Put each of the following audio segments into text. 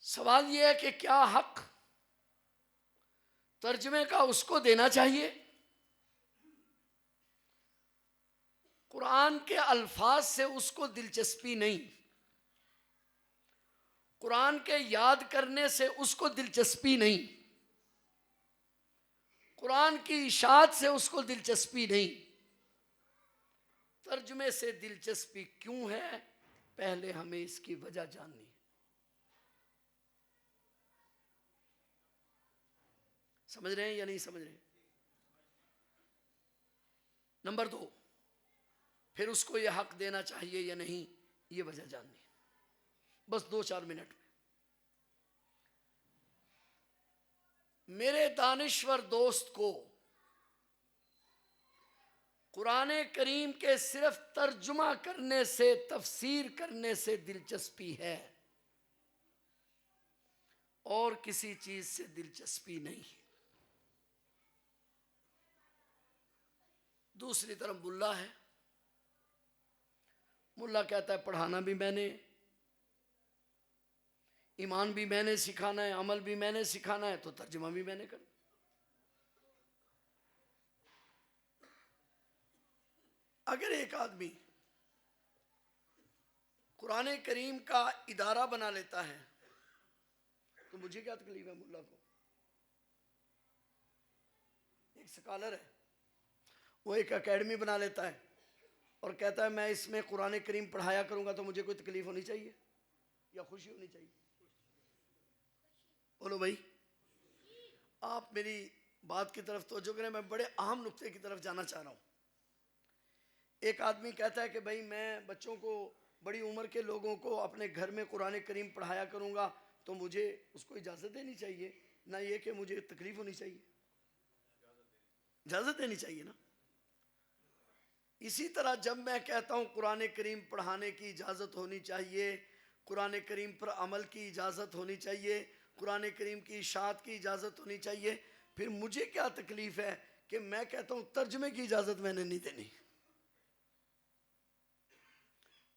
سوال یہ ہے کہ کیا حق ترجمے کا اس کو دینا چاہیے؟ قرآن کے الفاظ سے اس کو دلچسپی نہیں، قرآن کے یاد کرنے سے اس کو دلچسپی نہیں، قرآن کی اشاعت سے اس کو دلچسپی نہیں، ترجمے سے دلچسپی کیوں ہے؟ پہلے ہمیں اس کی وجہ جاننی ہے۔ سمجھ رہے ہیں یا نہیں سمجھ رہے ہیں؟ نمبر 2، پھر اس کو یہ حق دینا چاہیے یا نہیں، یہ وجہ جاننی ہے۔ بس 2-4 منٹ میں میرے دانشور دوست کو قرآن کریم کے صرف ترجمہ کرنے سے، تفسیر کرنے سے دلچسپی ہے اور کسی چیز سے دلچسپی نہیں۔ دوسری طرف ملا ہے، ملا کہتا ہے پڑھانا بھی میں نے، ایمان بھی میں نے سکھانا ہے، عمل بھی میں نے سکھانا ہے، تو ترجمہ بھی میں نے کرنا۔ اگر ایک آدمی قرآن کریم کا ادارہ بنا لیتا ہے تو مجھے کیا تکلیف ہے؟ ملا کو ایک سکالر ہے، وہ ایک اکیڈمی بنا لیتا ہے اور کہتا ہے میں اس میں قرآن کریم پڑھایا کروں گا، تو مجھے کوئی تکلیف ہونی چاہیے یا خوشی ہونی چاہیے؟ بولو بھائی، آپ میری بات کی طرف توجہ کریں، میں بڑے اہم نقطے کی طرف جانا چاہ رہا ہوں۔ ایک آدمی کہتا ہے کہ بھائی میں بچوں کو، بڑی عمر کے لوگوں کو اپنے گھر میں قرآن کریم پڑھایا کروں گا، تو مجھے اس کو اجازت دینی چاہیے، نہ یہ کہ مجھے تکلیف ہونی چاہیے؟ اجازت دینی چاہیے نا۔ اسی طرح جب میں کہتا ہوں قرآن کریم پڑھانے کی اجازت ہونی چاہیے، قرآن کریم پر عمل کی اجازت ہونی چاہیے، قرآن کریم کی اشاعت کی اجازت ہونی چاہیے، پھر مجھے کیا تکلیف ہے کہ میں کہتا ہوں ترجمے کی اجازت میں نے نہیں دینی؟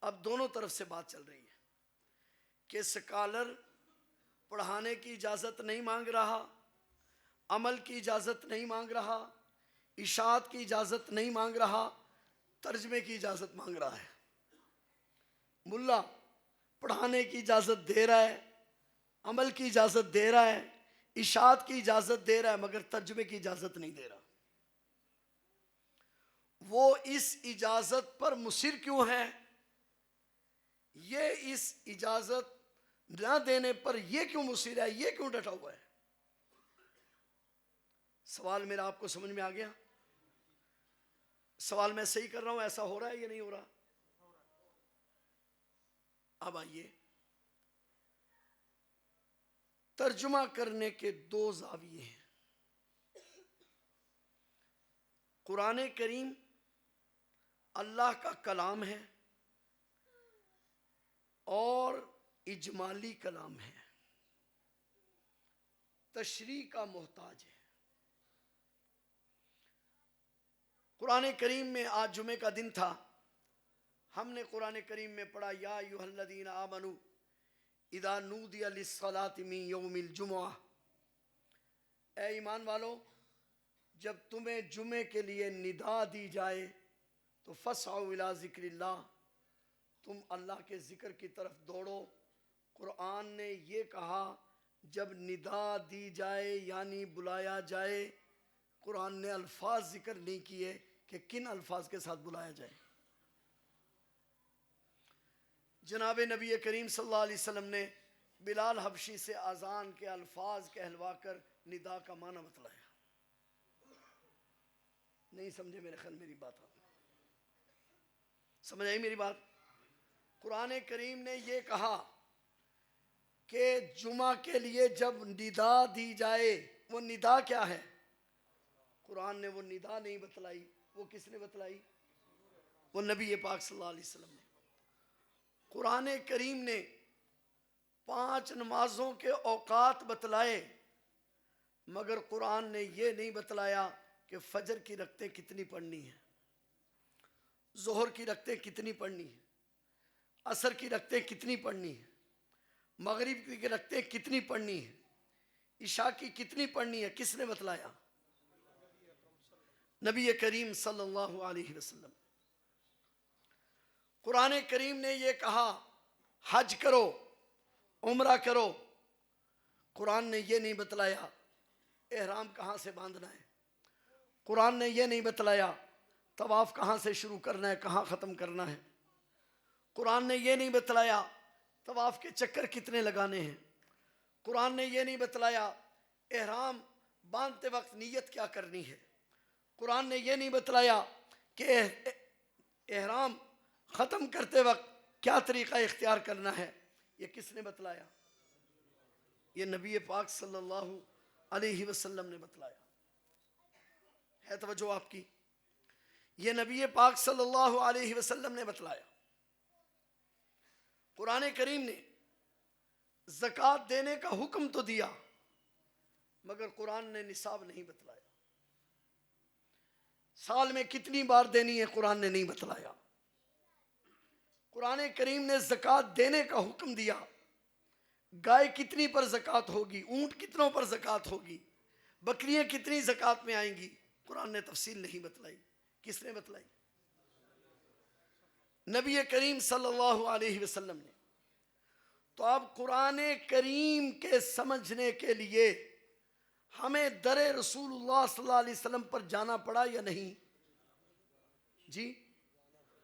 اب دونوں طرف سے بات چل رہی ہے کہ سکالر پڑھانے کی اجازت نہیں مانگ رہا، عمل کی اجازت نہیں مانگ رہا، اشاعت کی اجازت نہیں مانگ رہا، ترجمے کی اجازت مانگ رہا ہے۔ ملا پڑھانے کی اجازت دے رہا ہے، عمل کی اجازت دے رہا ہے، اشاعت کی اجازت دے رہا ہے، مگر ترجمے کی اجازت نہیں دے رہا۔ وہ اس اجازت پر مصر کیوں ہے؟ یہ اس اجازت نہ دینے پر یہ کیوں مصر ہے؟ یہ کیوں ڈٹا ہوا ہے؟ سوال میرا آپ کو سمجھ میں آ گیا؟ سوال میں صحیح کر رہا ہوں؟ ایسا ہو رہا ہے یا نہیں ہو رہا؟ اب آئیے، ترجمہ کرنے کے 2 زاویے ہیں۔ قرآن کریم اللہ کا کلام ہے اور اجمالی کلام ہے، تشریح کا محتاج ہے۔ قرآن کریم میں آج جمعے کا دن تھا، ہم نے قرآن کریم میں پڑھا یا ایھا الذین آمنوا اذا نودی للصلاۃ من یوم الجمعہ، اے ایمان والو جب تمہیں جمعے کے لیے ندا دی جائے تو فاسعوا الی ذکر اللہ، تم اللہ کے ذکر کی طرف دوڑو۔ قرآن نے یہ کہا جب ندا دی جائے یعنی بلایا جائے، قرآن نے الفاظ ذکر نہیں کیے کہ کن الفاظ کے ساتھ بلایا جائے۔ جناب نبی کریم صلی اللہ علیہ وسلم نے بلال حبشی سے اذان کے الفاظ کہلوا کر ندا کا معنی بتلایا۔ نہیں سمجھے میرے خیال میری بات؟ آپ سمجھ آئی میری بات؟ قرآن کریم نے یہ کہا کہ جمعہ کے لیے جب ندا دی جائے، وہ ندا کیا ہے؟ قرآن نے وہ ندا نہیں بتلائی، وہ کس نے بتلائی؟ وہ نبی پاک صلی اللہ علیہ وسلم نے۔ قرآن کریم نے 5 نمازوں کے اوقات بتلائے، مگر قرآن نے یہ نہیں بتلایا کہ فجر کی رکعتیں کتنی پڑھنی ہیں، ظہر کی رکعتیں کتنی پڑھنی ہیں، عصر کی رکعتیں کتنی پڑھنی ہیں، مغرب کی رکھتے کتنی پڑھنی ہے، عشاء کی کتنی پڑھنی ہے، کس نے بتلایا؟ نبی کریم صلی اللہ علیہ وسلم۔ قرآن کریم نے یہ کہا حج کرو، عمرہ کرو، قرآن نے یہ نہیں بتلایا احرام کہاں سے باندھنا ہے، قرآن نے یہ نہیں بتلایا طواف کہاں سے شروع کرنا ہے کہاں ختم کرنا ہے، قرآن نے یہ نہیں بتلایا طواف کے چکر کتنے لگانے ہیں، قرآن نے یہ نہیں بتلایا احرام باندھتے وقت نیت کیا کرنی ہے، قرآن نے یہ نہیں بتلایا کہ احرام ختم کرتے وقت کیا طریقہ اختیار کرنا ہے، یہ کس نے بتلایا؟ یہ نبی پاک صلی اللہ علیہ وسلم نے بتلایا۔ ہے توجہ آپ کی؟ یہ نبی پاک صلی اللہ علیہ وسلم نے بتلایا۔ قرآن کریم نے زکوٰۃ دینے کا حکم تو دیا مگر قرآن نے نصاب نہیں بتلایا، سال میں کتنی بار دینی ہے قرآن نے نہیں بتلایا۔ قرآن کریم نے زکوٰۃ دینے کا حکم دیا، گائے کتنی پر زکوٰۃ ہوگی، اونٹ کتنوں پر زکوٰۃ ہوگی، بکریاں کتنی زکوٰۃ میں آئیں گی، قرآن نے تفصیل نہیں بتلائی۔ کس نے بتلائی؟ نبی کریم صلی اللہ علیہ وسلم نے۔ تو اب قرآن کریم کے سمجھنے کے لیے ہمیں در رسول اللہ صلی اللہ علیہ وسلم پر جانا پڑا یا نہیں؟ جی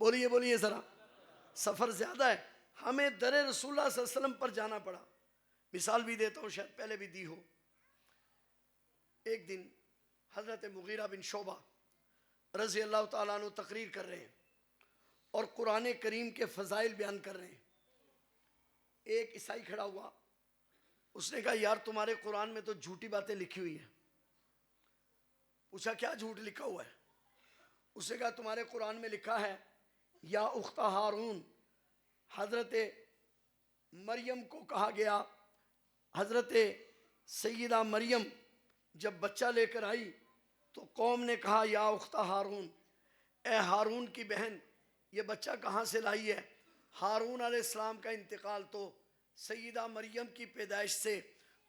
بولیے بولیے ذرا، سفر زیادہ ہے، ہمیں در رسول اللہ صلی اللہ علیہ وسلم پر جانا پڑا۔ مثال بھی دیتا ہوں، شاید پہلے بھی دی ہو۔ ایک دن حضرت مغیرہ بن شعبہ رضی اللہ تعالیٰ عنہ تقریر کر رہے ہیں اور قرآن کریم کے فضائل بیان کر رہے ہیں۔ ایک عیسائی کھڑا ہوا، اس نے کہا یار تمہارے قرآن میں تو جھوٹی باتیں لکھی ہوئی ہیں۔ پوچھا کیا جھوٹ لکھا ہوا ہے؟ اس نے کہا تمہارے قرآن میں لکھا ہے یا اخت ہارون، حضرت مریم کو کہا گیا، حضرت سیدہ مریم جب بچہ لے کر آئی تو قوم نے کہا یا اخت ہارون، اے ہارون کی بہن یہ بچہ کہاں سے لائی ہے؟ ہارون علیہ السلام کا انتقال تو سیدہ مریم کی پیدائش سے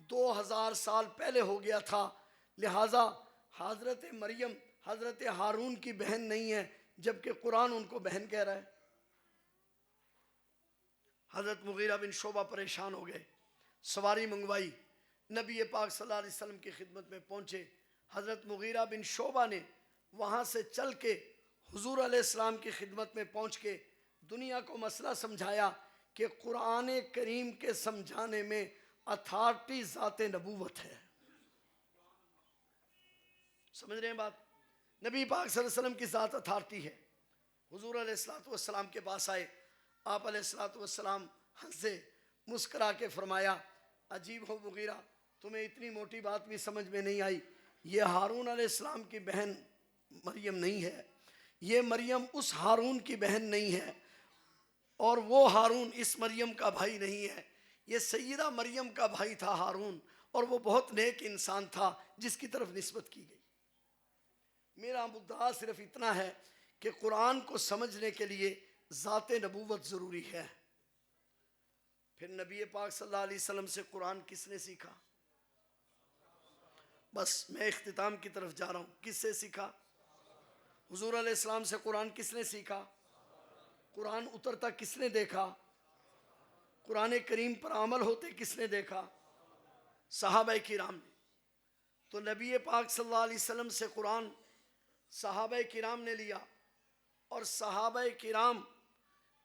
2000 سال پہلے ہو گیا تھا، لہٰذا حضرت مریم حضرت ہارون کی بہن نہیں ہے، جبکہ قرآن ان کو بہن کہہ رہا ہے۔ حضرت مغیرہ بن شعبہ پریشان ہو گئے، سواری منگوائی، نبی پاک صلی اللہ علیہ وسلم کی خدمت میں پہنچے۔ حضرت مغیرہ بن شعبہ نے وہاں سے چل کے حضور علیہ السلام کی خدمت میں پہنچ کے دنیا کو مسئلہ سمجھایا کہ قرآن کریم کے سمجھانے میں اتھارٹی ذات نبوت ہے۔ سمجھ رہے ہیں بات؟ نبی پاک صلی اللہ علیہ وسلم کی ذات اتھارٹی ہے۔ حضور علیہ السلام کے پاس آئے، آپ علیہ السلام ہنسے مسکرا کے فرمایا عجیب ہو مغیرہ، تمہیں اتنی موٹی بات بھی سمجھ میں نہیں آئی، یہ ہارون علیہ السلام کی بہن مریم نہیں ہے، یہ مریم اس ہارون کی بہن نہیں ہے، اور وہ ہارون اس مریم کا بھائی نہیں ہے، یہ سیدہ مریم کا بھائی تھا ہارون، اور وہ بہت نیک انسان تھا جس کی طرف نسبت کی گئی۔ میرا مدعا صرف اتنا ہے کہ قرآن کو سمجھنے کے لیے ذات نبوت ضروری ہے۔ پھر نبی پاک صلی اللہ علیہ وسلم سے قرآن کس نے سیکھا؟ بس میں اختتام کی طرف جا رہا ہوں، کس سے سیکھا؟ حضور علیہ السلام سے قرآن کس نے سیکھا؟ قرآن اترتا کس نے دیکھا؟ قرآن کریم پر عمل ہوتے کس نے دیکھا؟ صحابہ کرام نے۔ تو نبی پاک صلی اللہ علیہ وسلم سے قرآن صحابہ کرام نے لیا، اور صحابہ کرام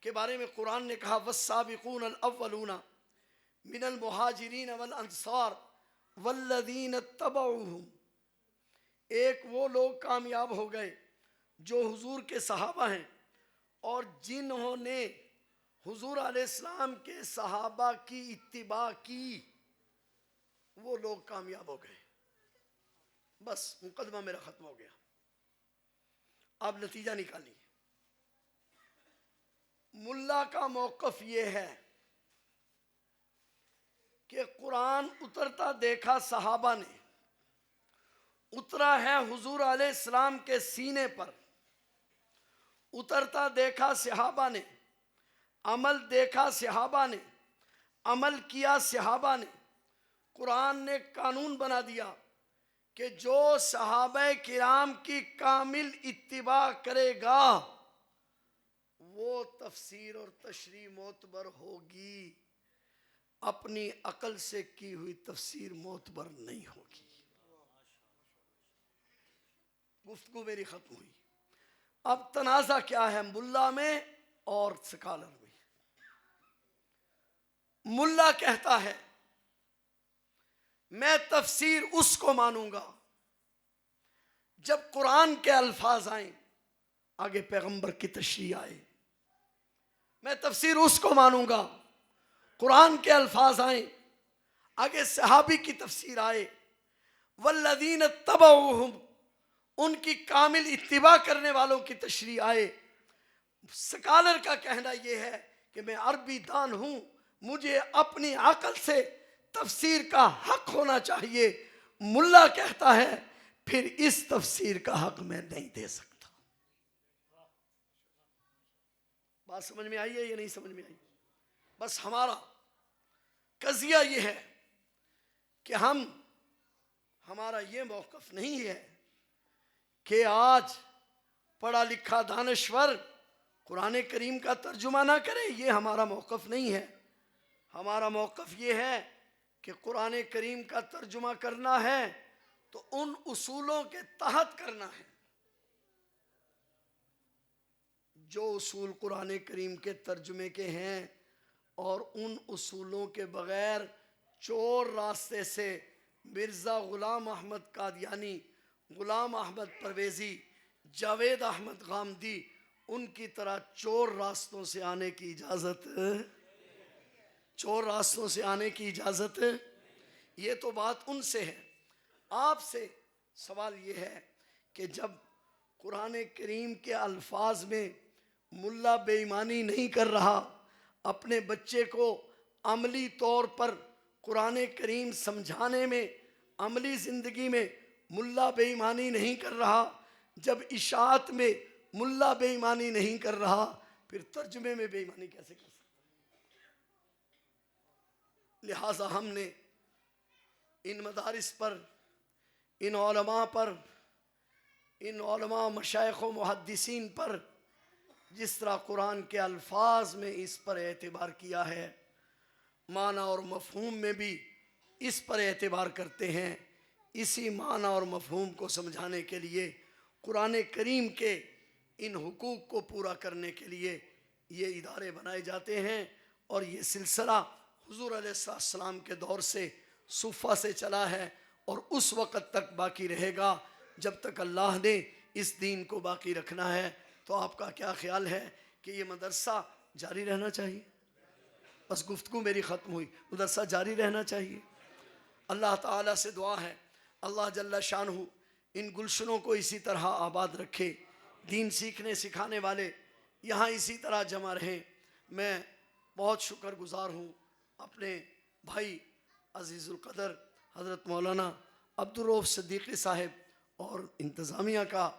کے بارے میں قرآن نے کہا والسابقون الاولون من المہاجرین والانصار والذین اتبعوہم، ایک وہ لوگ کامیاب ہو گئے جو حضور کے صحابہ ہیں اور جنہوں نے حضور علیہ السلام کے صحابہ کی اتباع کی، وہ لوگ کامیاب ہو گئے۔ بس مقدمہ میرا ختم ہو گیا، آپ نتیجہ نکالیے۔ ملا کا موقف یہ ہے کہ قرآن اترتا دیکھا صحابہ نے، اترا ہے حضور علیہ السلام کے سینے پر، اترتا دیکھا صحابہ نے، عمل دیکھا صحابہ نے، عمل کیا صحابہ نے. قرآن نے قانون بنا دیا کہ جو صحابہ کرام کی کامل اتباع کرے گا وہ تفسیر اور تشریح معتبر ہوگی، اپنی عقل سے کی ہوئی تفسیر معتبر نہیں ہوگی. گفتگو میری ختم ہوئی. اب تنازع کیا ہے ملا میں اور سکالر میں. ملا کہتا ہے میں تفسیر اس کو مانوں گا جب قرآن کے الفاظ آئیں، آگے پیغمبر کی تشریح آئے. میں تفسیر اس کو مانوں گا قرآن کے الفاظ آئیں، آگے صحابی کی تفسیر آئے. والذین اتبعوہم، ان کی کامل اتباع کرنے والوں کی تشریح آئے. سکالر کا کہنا یہ ہے کہ میں عربی دان ہوں، مجھے اپنی عقل سے تفسیر کا حق ہونا چاہیے. ملا کہتا ہے پھر اس تفسیر کا حق میں نہیں دے سکتا. بات سمجھ میں آئی ہے یا نہیں سمجھ میں آئی؟ بس ہمارا قضیہ یہ ہے کہ ہمارا یہ موقف نہیں ہے کہ آج پڑھا لکھا دانشور قرآن کریم کا ترجمہ نہ کرے. یہ ہمارا موقف نہیں ہے. ہمارا موقف یہ ہے کہ قرآن کریم کا ترجمہ کرنا ہے تو ان اصولوں کے تحت کرنا ہے. جو اصول قرآن کریم کے ترجمے کے ہیں اور ان اصولوں کے بغیر چور راستے سے مرزا غلام احمد قادیانی، غلام احمد پرویزی، جاوید احمد غامدی ان کی طرح چور راستوں سے آنے کی اجازت، چور راستوں سے آنے کی اجازت. یہ تو بات ان سے ہے. آپ سے سوال یہ ہے کہ جب قرآن کریم کے الفاظ میں ملا بے ایمانی نہیں کر رہا، اپنے بچے کو عملی طور پر قرآن کریم سمجھانے میں، عملی زندگی میں ملا بے ایمانی نہیں کر رہا، جب اشاعت میں ملا بے ایمانی نہیں کر رہا، پھر ترجمے میں بے ایمانی کیسے کر سکتا؟ لہٰذا ہم نے ان مدارس پر، ان علماء پر، ان علماء مشائخ و محدثین پر جس طرح قرآن کے الفاظ میں اس پر اعتبار کیا ہے، معنی اور مفہوم میں بھی اس پر اعتبار کرتے ہیں. اسی معنی اور مفہوم کو سمجھانے کے لیے، قرآن کریم کے ان حقوق کو پورا کرنے کے لیے یہ ادارے بنائے جاتے ہیں. اور یہ سلسلہ حضور علیہ السلام کے دور سے صفہ سے چلا ہے اور اس وقت تک باقی رہے گا جب تک اللہ نے اس دین کو باقی رکھنا ہے. تو آپ کا کیا خیال ہے کہ یہ مدرسہ جاری رہنا چاہیے؟ بس گفتگو میری ختم ہوئی. مدرسہ جاری رہنا چاہیے. اللہ تعالیٰ سے دعا ہے اللہ جل شانہ ان گلشنوں کو اسی طرح آباد رکھے، دین سیکھنے سکھانے والے یہاں اسی طرح جمع رہیں. میں بہت شکر گزار ہوں اپنے بھائی عزیز القدر حضرت مولانا عبدالرؤف صدیقی صاحب اور انتظامیہ کا،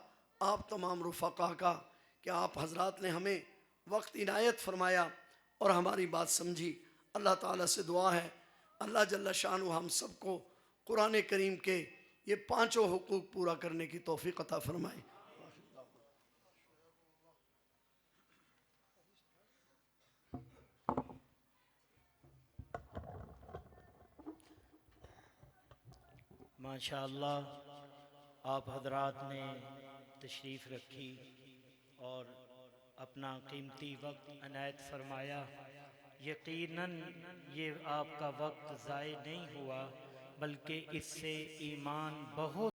آپ تمام رفقا کا، کہ آپ حضرات نے ہمیں وقت عنایت فرمایا اور ہماری بات سمجھی. اللہ تعالیٰ سے دعا ہے اللہ جل شانہ ہم سب کو قرآن کریم کے یہ پانچوں حقوق پورا کرنے کی توفیق عطا فرمائے. ماشاءاللہ آپ حضرات نے تشریف رکھی اور اپنا قیمتی وقت عنایت فرمایا. یقیناً یہ آپ کا وقت ضائع نہیں ہوا بلکہ اس سے ایمان بہت